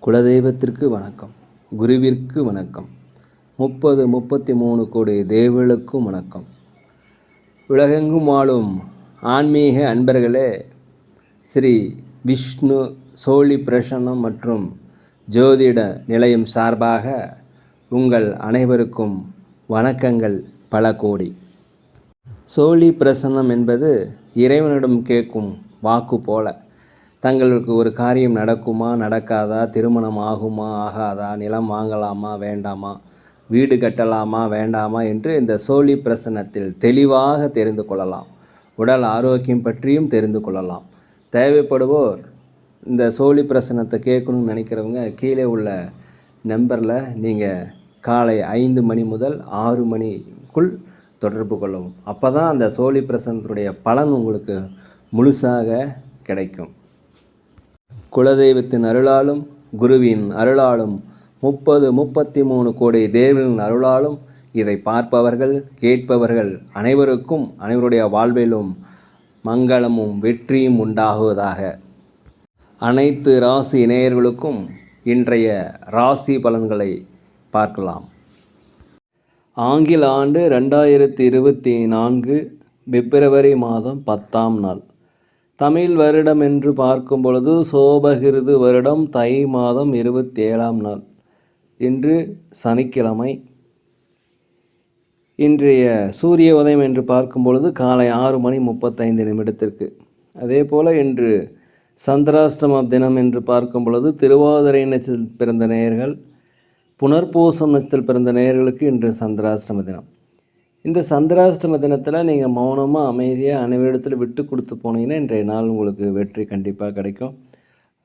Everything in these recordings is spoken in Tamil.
குலதெய்வத்திற்கு வணக்கம், குருவிற்கு வணக்கம், 33 கோடி தேவர்களுக்கும் வணக்கம். உலகெங்கும் வாழும் ஆன்மீக அன்பர்களே, ஸ்ரீ விஷ்ணு சோழி பிரசன்னம் மற்றும் ஜோதிட நிலையம் சார்பாக உங்கள் அனைவருக்கும் வணக்கங்கள் பல கோடி. சோழி பிரசன்னம் என்பது இறைவனிடம் கேட்கும் வாக்கு போல. தங்களுக்கு ஒரு காரியம் நடக்குமா நடக்காதா, திருமணம் ஆகுமா ஆகாதா, நிலம் வாங்கலாமா வேண்டாமா, வீடு கட்டலாமா வேண்டாமா என்று இந்த சோழி பிரசன்னத்தில் தெளிவாக தெரிந்து கொள்ளலாம். உடல் ஆரோக்கியம் பற்றியும் தெரிந்து கொள்ளலாம். தேவைப்படுவோர் இந்த சோழி பிரசன்னத்தை கேட்கணும்னு நினைக்கிறவங்க கீழே உள்ள நம்பரில் நீங்கள் காலை 5 மணி முதல் 6 மணிக்குள் தொடர்பு கொள்ளவும். அப்போ தான் அந்த சோழி பிரசன்னத்துடைய பலன் உங்களுக்கு முழுசாக கிடைக்கும். குலதெய்வத்தின் அருளாலும் குருவின் அருளாலும் 33 கோடி தேவர்களின் அருளாலும் இதை பார்ப்பவர்கள் கேட்பவர்கள் அனைவருக்கும் அனைவருடைய வாழ்விலும் மங்களமும் வெற்றியும் உண்டாகுவதாக. அனைத்து ராசி நேயர்களுக்கும் இன்றைய ராசி பலன்களை பார்க்கலாம். ஆங்கில ஆண்டு 2024 பிப்ரவரி மாதம் 10ஆம் நாள். தமிழ் வருடம் என்று பார்க்கும் பொழுது சோபகிருது வருடம் தை மாதம் 27ஆம் நாள். இன்று சனிக்கிழமை. இன்றைய சூரிய உதயம் என்று பார்க்கும் பொழுது காலை 6:35 அதே போல் இன்று சந்திராஷ்டம தினம் என்று பார்க்கும் பொழுது திருவாதிரை நட்சத்திரத்தில் பிறந்த நேயர்கள், புனர்பூசம் நட்சத்திரத்தில் பிறந்த நேயர்களுக்கு இன்று சந்திராஷ்டம தினம். இந்த சந்திராஷ்டம தினத்தில் நீங்கள் மௌனமாக அமைதியாக அனைவரிடத்தில் விட்டு கொடுத்து போனீங்கன்னா இன்றைய நாள் உங்களுக்கு வெற்றி கண்டிப்பாக கிடைக்கும்.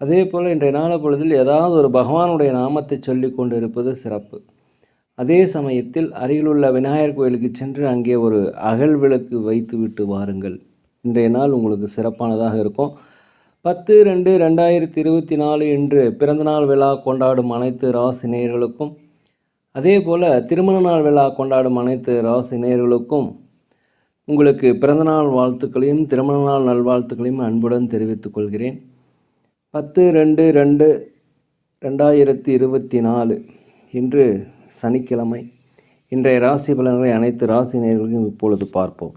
அதே போல் இன்றைய நாள் பொழுதில் ஏதாவது ஒரு பகவானுடைய நாமத்தை சொல்லி கொண்டு இருப்பது சிறப்பு. அதே சமயத்தில் அருகிலுள்ள விநாயகர் கோயிலுக்கு சென்று அங்கே ஒரு அகல் விளக்கு வைத்து விட்டு வாருங்கள். இன்றைய நாள் உங்களுக்கு சிறப்பானதாக இருக்கும். 10/2/2024 இன்று பிறந்தநாள் விழா கொண்டாடும் அனைத்து ராசி நேயர்களுக்கும், அதே போல் திருமண நாள் விழா கொண்டாடும் அனைத்து ராசி நேயர்களுக்கும் உங்களுக்கு பிறந்தநாள் வாழ்த்துக்களையும் திருமண நாள் நல்வாழ்த்துக்களையும் அன்புடன் தெரிவித்துக் கொள்கிறேன். 10/2/2024 இன்று சனிக்கிழமை. இன்றைய ராசி பலன்களை அனைத்து ராசி நேயர்களுக்கும் இப்பொழுது பார்ப்போம்.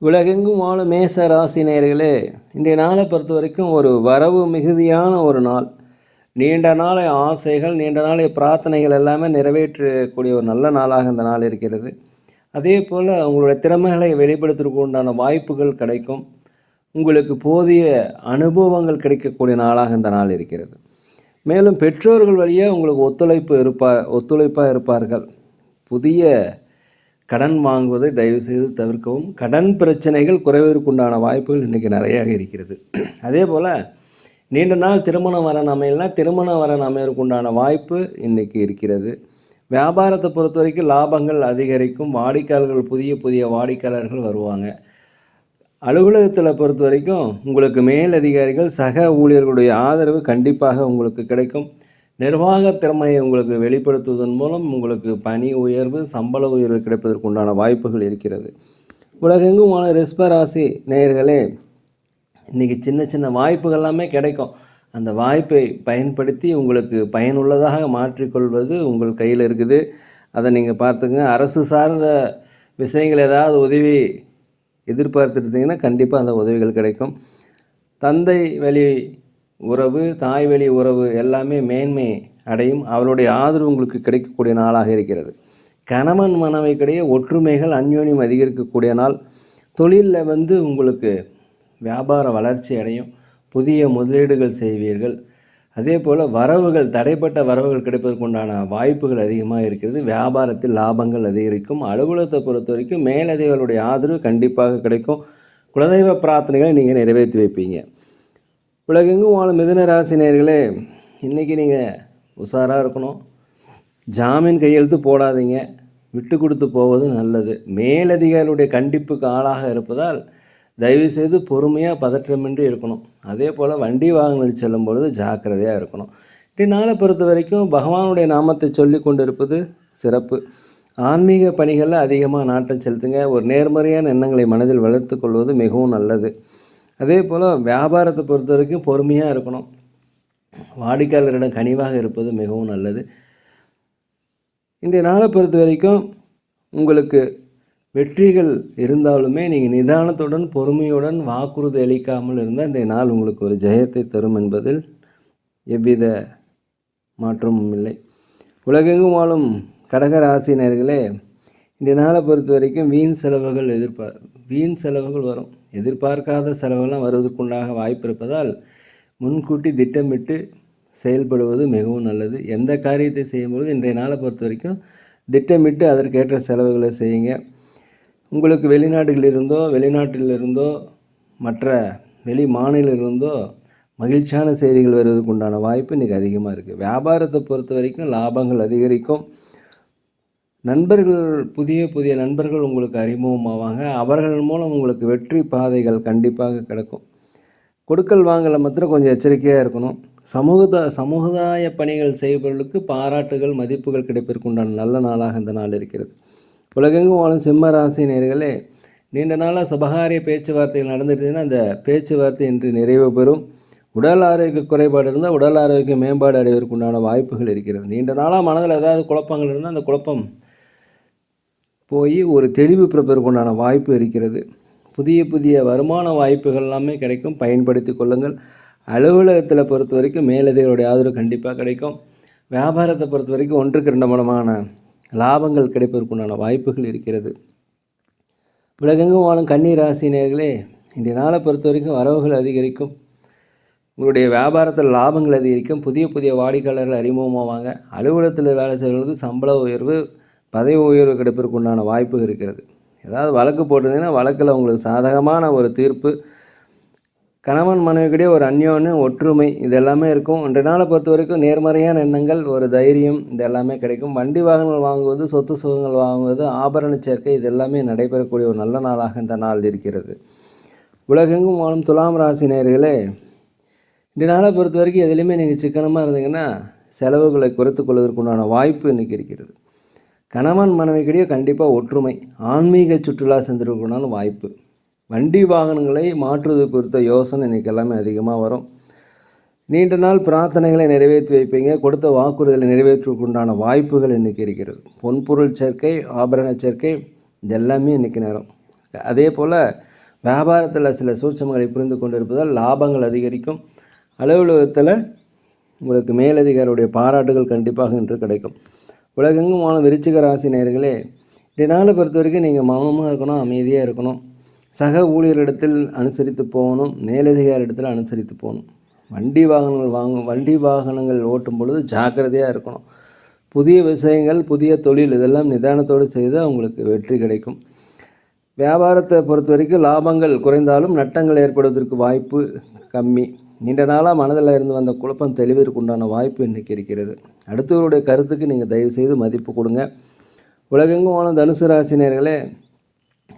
உலகெங்கும் வாழும் மேச ராசி நேயர்களே, இன்றைய நாளை பொறுத்த வரைக்கும் ஒரு வரவு மிகுதியான ஒரு நாள். நீண்ட நாளை ஆசைகள், நீண்ட நாளை பிரார்த்தனைகள் எல்லாமே நிறைவேற்றக்கூடிய ஒரு நல்ல நாளாக இந்த நாள் இருக்கிறது. அதே போல் உங்களுடைய திறமைகளை வெளிப்படுத்துவதற்கு உண்டான வாய்ப்புகள் கிடைக்கும். உங்களுக்கு போதிய அனுபவங்கள் கிடைக்கக்கூடிய நாளாக இந்த நாள் இருக்கிறது. மேலும் பெற்றோர்கள் வழியாக உங்களுக்கு ஒத்துழைப்பாக இருப்பார்கள். புதிய கடன் வாங்குவதை தயவுசெய்து தவிர்க்கவும். கடன் பிரச்சனைகள் குறைவதற்குண்டான வாய்ப்புகள் இன்றைக்கி நிறையாக இருக்கிறது. அதே போல் நீண்ட நாள் திருமண வரன் அமையலாம், திருமண வரன் அமையறதுக்குண்டான வாய்ப்பு இன்றைக்கி இருக்கிறது. வியாபாரத்தை பொறுத்த வரைக்கும் லாபங்கள் அதிகரிக்கும். வாடிக்கையாளர்கள் புதிய வாடிக்கையாளர்கள் வருவாங்க. அலுவலகத்தில் பொறுத்த வரைக்கும் உங்களுக்கு மேலதிகாரிகள் சக ஊழியர்களுடைய ஆதரவு கண்டிப்பாக உங்களுக்கு கிடைக்கும். நிர்வாக திறமையை உங்களுக்கு வெளிப்படுத்துவதன் மூலம் உங்களுக்கு பணி உயர்வு, சம்பள உயர்வு கிடைப்பதற்குண்டான வாய்ப்புகள் இருக்கிறது. உலகெங்கும் ரிஷபராசி நேயர்களே, இன்றைக்கி சின்ன வாய்ப்புகள் எல்லாமே கிடைக்கும். அந்த வாய்ப்பை பயன்படுத்தி உங்களுக்கு பயனுள்ளதாக மாற்றிக்கொள்வது உங்கள் கையில் இருக்குது. அதை நீங்கள் பார்த்துங்க. அரசு சார்ந்த விஷயங்கள் ஏதாவது உதவி எதிர்பார்த்துருந்தீங்கன்னா கண்டிப்பாக அந்த உதவிகள் கிடைக்கும். தந்தை வழி உறவு, தாய் வழி உறவு எல்லாமே மேன்மை அடையும். அவருடைய ஆதரவு உங்களுக்கு கிடைக்கக்கூடிய நாளாக இருக்கிறது. கணவன் மனைவிக்கிடையே ஒற்றுமைகள், அந்யோன்யம் அதிகரிக்கக்கூடிய நாள். தொழிலில் உங்களுக்கு வியாபார வளர்ச்சி அடையும். புதிய முதலீடுகள் செய்வீர்கள். அதே போல் வரவுகள், தடைப்பட்ட வரவுகள் கிடைப்பதற்குண்டான வாய்ப்புகள் அதிகமாக இருக்கிறது. வியாபாரத்தில் லாபங்கள் அதிகரிக்கும். அலுவலகத்தை பொறுத்த வரைக்கும் மேலதிகாரிகளுடைய ஆதரவு கண்டிப்பாக கிடைக்கும். குலதெய்வ பிரார்த்தனைகளை நீங்கள் நிறைவேற்றி வைப்பீங்க. உலகெங்கும் வாழும் மிதுன ராசி நேயர்களே, இன்றைக்கி நீங்கள் உஷாராக இருக்கணும். ஜாமீன் கையெழுத்து போடாதீங்க. விட்டு கொடுத்து போவது நல்லது. மேலதிகாரிகளுடைய கண்டிப்புக்கு ஆளாக இருப்பதால் தயவுசெய்து பொறுமையாக பதற்றமின்றி இருக்கணும். அதே போல் வண்டி வாகனங்கள் செல்லும் பொழுது ஜாக்கிரதையாக இருக்கணும். இன்றைய நாளை பொறுத்த வரைக்கும் பகவானுடைய நாமத்தை சொல்லி கொண்டு இருப்பது சிறப்பு. ஆன்மீக பணிகளில் அதிகமாக நாட்டம் செலுத்துங்க. ஒரு நேர்மறையான எண்ணங்களை மனதில் வளர்த்து கொள்வது மிகவும் நல்லது. அதே போல் வியாபாரத்தை பொறுத்த வரைக்கும் பொறுமையாக இருக்கணும். வாடிக்கையாளரிடம் கனிவாக இருப்பது மிகவும் நல்லது. இன்றைய நாளை பொறுத்த வரைக்கும் உங்களுக்கு வெற்றிகள் இருந்தாலுமே நீங்கள் நிதானத்துடன் பொறுமையுடன் வாக்குறுதி அளிக்காமல் இருந்தால் இன்றைய நாள் உங்களுக்கு ஒரு ஜெயத்தை தரும் என்பதில் எவ்வித மாற்றமும் இல்லை. உலகெங்கும் வாழும் கடக ராசினர்களே, இன்றைய நாளை பொறுத்த வரைக்கும் வீண் செலவுகள் வரும். எதிர்பார்க்காத செலவுகள்லாம் வருவதற்குண்டாக வாய்ப்பு இருப்பதால் முன்கூட்டி திட்டமிட்டு செயல்படுவது மிகவும் நல்லது. எந்த காரியத்தை செய்யும்போது இன்றைய நாளை பொறுத்த வரைக்கும் திட்டமிட்டு அதற்கேற்ற செலவுகளை செய்யுங்க. உங்களுக்கு வெளிநாட்டிலிருந்தோ மற்ற வெளி மாநிலிருந்தோ மகிழ்ச்சியான செய்திகள் வருவதற்கு உண்டான வாய்ப்பு இன்றைக்கி அதிகமாக இருக்குது. வியாபாரத்தை பொறுத்த வரைக்கும் லாபங்கள் அதிகரிக்கும். புதிய நண்பர்கள் உங்களுக்கு அறிமுகமாவாங்க. அவர்கள் மூலம் உங்களுக்கு வெற்றி பாதைகள் கண்டிப்பாக கிடைக்கும். கொடுக்கல் வாங்கலை மாத்திரம் கொஞ்சம் எச்சரிக்கையாக இருக்கணும். சமுதாய பணிகள் செய்பவர்களுக்கு பாராட்டுகள் மதிப்புகள் கிடைப்பதற்கு உண்டான நல்ல நாளாக இந்த நாள் இருக்கிறது. உலகெங்கும் வாழும் சிம்ம ராசி நேயர்களே, நீண்ட நாளாக சுபகாரிய பேச்சுவார்த்தைகள் நடந்துட்டுன்னா அந்த பேச்சுவார்த்தை இன்று நிறைவு பெறும். உடல் ஆரோக்கிய குறைபாடு இருந்தால் உடல் ஆரோக்கிய மேம்பாடு அடைவதற்கு உண்டான வாய்ப்புகள் இருக்கிறது. நீண்ட நாளாக மனதில் ஏதாவது குழப்பங்கள் இருந்தால் அந்த குழப்பம் போய் ஒரு தெளிவு பிறப்பதற்கு உண்டான வாய்ப்பு இருக்கிறது. புதிய வருமான வாய்ப்புகள் எல்லாமே கிடைக்கும், பயன்படுத்தி கொள்ளுங்கள். அலுவலகத்தில் பொறுத்த வரைக்கும் மேலதிகாரிகளுடைய ஆதரவு கண்டிப்பாக கிடைக்கும். வியாபாரத்தை பொறுத்த வரைக்கும் 1க்கு 2 மடமான லாபங்கள் கிடைப்பதற்குண்டான வாய்ப்புகள் இருக்கிறது. உலகெங்கும் வாழும் கன்னி ராசி நேயர்களே, இன்றைய நாளை பொறுத்த வரைக்கும் வரவுகள் அதிகரிக்கும். உங்களுடைய வியாபாரத்தில் லாபங்கள் அதிகரிக்கும். புதிய வாடிக்கையாளர்கள் அறிமுகமாவாங்க. அலுவலகத்தில் வேலை செய்வர்களுக்கு சம்பள உயர்வு, பதவி உயர்வு கிடைப்பதற்கு உண்டான வாய்ப்பு இருக்கிறது. ஏதாவது வழக்கு போட்டிருந்தீங்கன்னா வழக்கில் உங்களுக்கு சாதகமான ஒரு தீர்ப்பு, கணவன் மனைவிக்கிடையே ஒரு அந்யோன்யம், ஒற்றுமை இதெல்லாமே இருக்கும். இன்றைய நாளை பொறுத்த வரைக்கும் நேர்மறையான எண்ணங்கள், ஒரு தைரியம் இதெல்லாமே கிடைக்கும். வண்டி வாகனங்கள் வாங்குவது, சொத்து சுகங்கள் வாங்குவது, ஆபரண சேர்க்கை இதெல்லாமே நடைபெறக்கூடிய ஒரு நல்ல நாளாக இந்த நாள் இருக்கிறது. உலகெங்கும் வாழும் துலாம் ராசி நேயர்களே, இந்த நாளை பொறுத்த வரைக்கும் எதுலேயுமே நீங்கள் சிக்கனமாக இருந்தீங்கன்னா செலவுகளை குறைத்து கொள்வதற்குண்டான வாய்ப்பு இன்றைக்கி இருக்கிறது. கணவன் மனைவிக்கிடையே கண்டிப்பாக ஒற்றுமை, ஆன்மீக சுற்றுலா சென்றிருக்கணும்னாலும் வாய்ப்பு. வண்டி வாகனங்களை மாற்றுவது குறித்த யோசனை இன்றைக்கி எல்லாமே அதிகமாக வரும். நீண்ட நாள் பிரார்த்தனைகளை நிறைவேற்றி வைப்பீங்க. கொடுத்த வாக்குறுதிகளை நிறைவேற்றுவதற்குண்டான வாய்ப்புகள் இன்றைக்கி இருக்கிறது. பொன்பொருள் சேர்க்கை, ஆபரண சேர்க்கை இதெல்லாமே இன்றைக்கி நேரம். அதே போல் வியாபாரத்தில் சில சூட்சமங்களை புரிந்து கொண்டிருப்பதால் லாபங்கள் அதிகரிக்கும். அலுவலகத்தில் உங்களுக்கு மேலதிகாரியுடைய பாராட்டுகள் கண்டிப்பாக இன்று கிடைக்கும். உலகெங்கும் வாழும் விருச்சிக ராசி நேயர்களே, இந்த நாளை பொறுத்த வரைக்கும் நீங்கள் மௌனமாக இருக்கணும், அமைதியாக இருக்கணும். சக ஊழியரிடத்தில் அனுசரித்து போகணும், மேலதிகாரிடத்தில் அனுசரித்து போகணும். வண்டி வாகனங்கள் ஓட்டும் பொழுது ஜாக்கிரதையாக இருக்கணும். புதிய விஷயங்கள், புதிய தொழில் இதெல்லாம் நிதானத்தோடு செய்தால் உங்களுக்கு வெற்றி கிடைக்கும். வியாபாரத்தை பொறுத்த வரைக்கும் லாபங்கள் குறைந்தாலும் நட்டங்கள் ஏற்படுவதற்கு வாய்ப்பு கம்மி. நீண்ட நாளாக மனதில் இருந்து வந்த குழப்பம் தெளிவதற்கு உண்டான வாய்ப்பு இன்றைக்கி இருக்கிறது. அடுத்தவருடைய கருத்துக்கு நீங்கள் தயவுசெய்து மதிப்பு கொடுங்க. உலகெங்கும் வாழும் தனுசு ராசினியர்களே,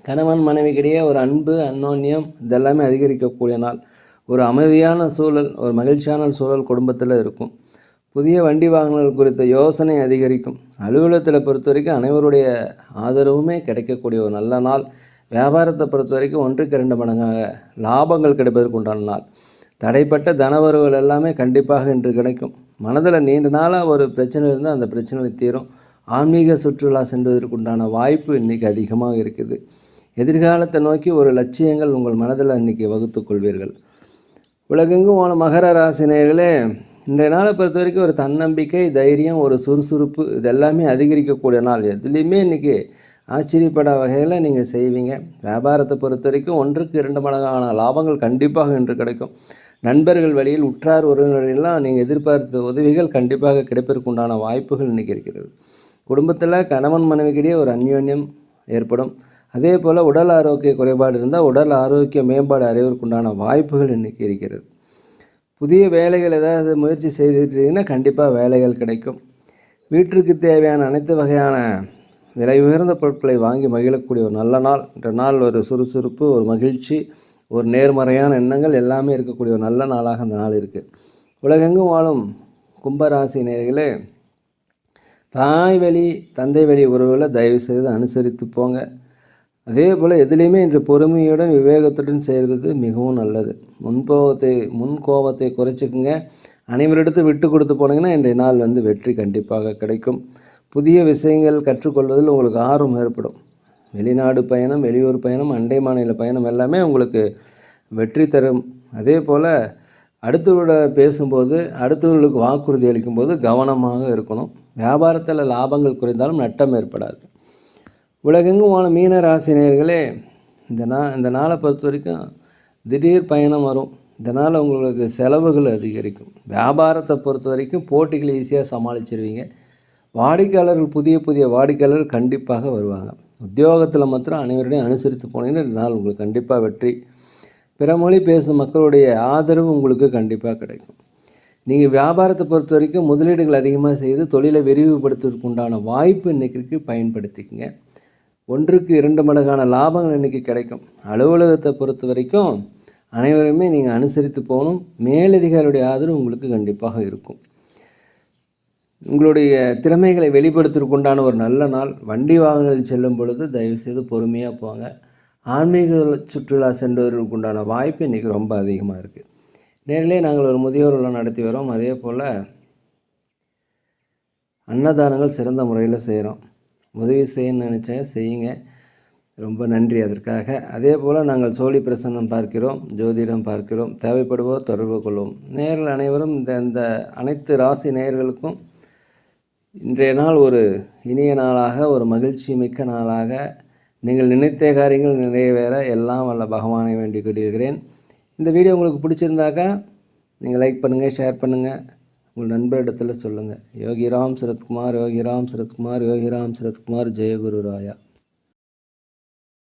கணவன் மனைவிக்கிடையே ஒரு அன்பு, அந்யோன்யம் இதெல்லாமே அதிகரிக்கக்கூடிய நாள். ஒரு அமைதியான சூழல், ஒரு மகிழ்ச்சியான சூழல் குடும்பத்தில் இருக்கும். புதிய வண்டி வாகனங்கள் குறித்த யோசனை அதிகரிக்கும். அலுவலகத்தில் பொறுத்த வரைக்கும் அனைவருடைய ஆதரவுமே கிடைக்கக்கூடிய ஒரு நல்ல நாள். வியாபாரத்தை பொறுத்த வரைக்கும் 1க்கு 2 மடங்காக லாபங்கள் கிடைப்பதற்கு உண்டான நாள். தடைப்பட்ட தனவரவுகள் எல்லாமே கண்டிப்பாக இன்று கிடைக்கும். மனதில் நீண்ட நாளாக ஒரு பிரச்சனை இருந்தால் அந்த பிரச்சனை தீரும். ஆன்மீக சுற்றுலா செல்வதற்கு உண்டான வாய்ப்பு இன்றைக்கி அதிகமாக இருக்குது. எதிர்காலத்தை நோக்கி ஒரு லட்சியங்கள் உங்கள் மனதில் இன்றைக்கி வகுத்து கொள்வீர்கள். உலகெங்கும் வாழும் மகர ராசினியர்களே, இன்றைய நாளை பொறுத்த வரைக்கும் ஒரு தன்னம்பிக்கை, தைரியம், ஒரு சுறுசுறுப்பு இதெல்லாமே அதிகரிக்கக்கூடிய நாள். எதுலேயுமே இன்றைக்கி ஆச்சரியப்பட வகையில் நீங்கள் செய்வீங்க. வியாபாரத்தை பொறுத்த வரைக்கும் 1க்கு 2 மடங்கான லாபங்கள் கண்டிப்பாக இன்று கிடைக்கும். நண்பர்கள் வழியில், உற்றார் உறவினர்களெல்லாம் நீங்கள் எதிர்பார்த்த உதவிகள் கண்டிப்பாக கிடைப்பதற்கு உண்டான வாய்ப்புகள் இன்றைக்கி இருக்கிறது. குடும்பத்தில் கணவன் மனைவிக்கிடையே ஒரு அந்யோன்யம் ஏற்படும். அதே போல் உடல் ஆரோக்கிய குறைபாடு இருந்தால் உடல் ஆரோக்கிய மேம்பாடு அடைவதற்குண்டான வாய்ப்புகள் இன்றைக்கி இருக்கிறது. புதிய வேலைகள் ஏதாவது முயற்சி செய்துட்டீங்கன்னா கண்டிப்பாக வேலைகள் கிடைக்கும். வீட்டிற்கு தேவையான அனைத்து வகையான விலை உயர்ந்த பொருட்களை வாங்கி மகிழக்கூடிய ஒரு நல்ல நாள். இன்ற நாள் ஒரு சுறுசுறுப்பு, ஒரு மகிழ்ச்சி, ஒரு நேர்மறையான எண்ணங்கள் எல்லாமே இருக்கக்கூடிய ஒரு நல்ல நாளாக அந்த நாள் இருக்குது. உலகெங்கும் வாழும் கும்பராசி நேயர்களே, தாய் வழி தந்தை வழி உறவுகளை தயவு செய்து அனுசரித்து போங்க. அதே போல் எதுலேயுமே இன்று பொறுமையுடன் விவேகத்துடன் செய்வது மிகவும் நல்லது. முன்கோபத்தை குறைச்சிக்குங்க. அனைவரிடத்து விட்டு கொடுத்து போனீங்கன்னா இன்றைய நாள் வெற்றி கண்டிப்பாக கிடைக்கும். புதிய விஷயங்கள் கற்றுக்கொள்வதில் உங்களுக்கு ஆர்வம் ஏற்படும். வெளிநாடு பயணம், வெளியூர் பயணம், அண்டை மாநில பயணம் எல்லாமே உங்களுக்கு வெற்றி தரும். அதே போல் அடுத்தவரோட பேசும்போது, அடுத்தவர்களுக்கு வாக்குறுதி அளிக்கும்போது கவனமாக இருக்கணும். வியாபாரத்தில் லாபங்கள் குறைந்தாலும் நட்டம் ஏற்படாது. உலகெங்கும் வாழும் மீன ராசி நேயர்களே, இந்த நாளை பொறுத்த வரைக்கும் திடீர் பயணம் வரும். இதனால் உங்களுக்கு செலவுகள் அதிகரிக்கும். வியாபாரத்தை பொறுத்த வரைக்கும் போட்டிகளை ஈஸியாக சமாளிச்சிருவீங்க. வாடிக்கையாளர்கள் புதிய வாடிக்கையாளர்கள் கண்டிப்பாக வருவாங்க. உத்தியோகத்தில் மாத்திரம் அனைவருடையும் அனுசரித்து போனீங்கன்னா இந்த நாள் உங்களுக்கு கண்டிப்பாக வெற்றி. பிற மொழி பேசும் மக்களுடைய ஆதரவு உங்களுக்கு கண்டிப்பாக கிடைக்கும். நீங்கள் வியாபாரத்தை பொறுத்த வரைக்கும் முதலீடுகள் அதிகமாக செய்து தொழிலை விரிவுபடுத்துவதற்கு உண்டான வாய்ப்பு இன்றைக்கு பயன்படுத்திக்கங்க. 1க்கு 2 மடங்கான லாபங்கள் இன்றைக்கி கிடைக்கும். அலுவலகத்தை பொறுத்த வரைக்கும் அனைவருமே நீங்கள் அனுசரித்து போகணும். மேலதிகாரியுடைய ஆதரவு உங்களுக்கு கண்டிப்பாக இருக்கும். உங்களுடைய திறமைகளை வெளிப்படுத்துவதற்கு உண்டான ஒரு நல்ல நாள். வண்டி வாகனங்களில் செல்லும் பொழுது தயவுசெய்து பொறுமையாக போங்க. ஆன்மீக சுற்றுலா சென்றவர்களுக்கு உண்டான வாய்ப்பு இன்றைக்கி ரொம்ப அதிகமாக இருக்குது. நேரிலே நாங்கள் ஒரு முதியோர் இல்லம் நடத்தி வரோம். அதே போல் அன்னதானங்கள் சிறந்த முறையில் செய்கிறோம். உதவி செய்யணும்னு நினச்சாங்க செய்யுங்க. ரொம்ப நன்றி அதற்காக. அதே போல் நாங்கள் சோழி பிரசன்னம் பார்க்கிறோம், ஜோதிடம் பார்க்கிறோம். தேவைப்படுவோர் தொடர்பு கொள்வோம். நேயர்கள் அனைவரும் இந்த அனைத்து ராசி நேயர்களுக்கும் இன்றைய நாள் ஒரு இனிய நாளாக, ஒரு மகிழ்ச்சி மிக்க நாளாக, நீங்கள் நினைத்த காரியங்கள் நிறைவேற எல்லாம் வல்ல பகவானை வேண்டிக் கொள்கிறேன். இந்த வீடியோ உங்களுக்கு பிடிச்சிருந்தாக்கா நீங்கள் லைக் பண்ணுங்கள், ஷேர் பண்ணுங்கள், உங்கள் நண்பரிடத்தில் சொல்லுங்கள். யோகிராம் சரத்குமார், யோகிராம் சரத்குமார், யோகிராம் சரத்குமார், ஜெயகுரு ராயா.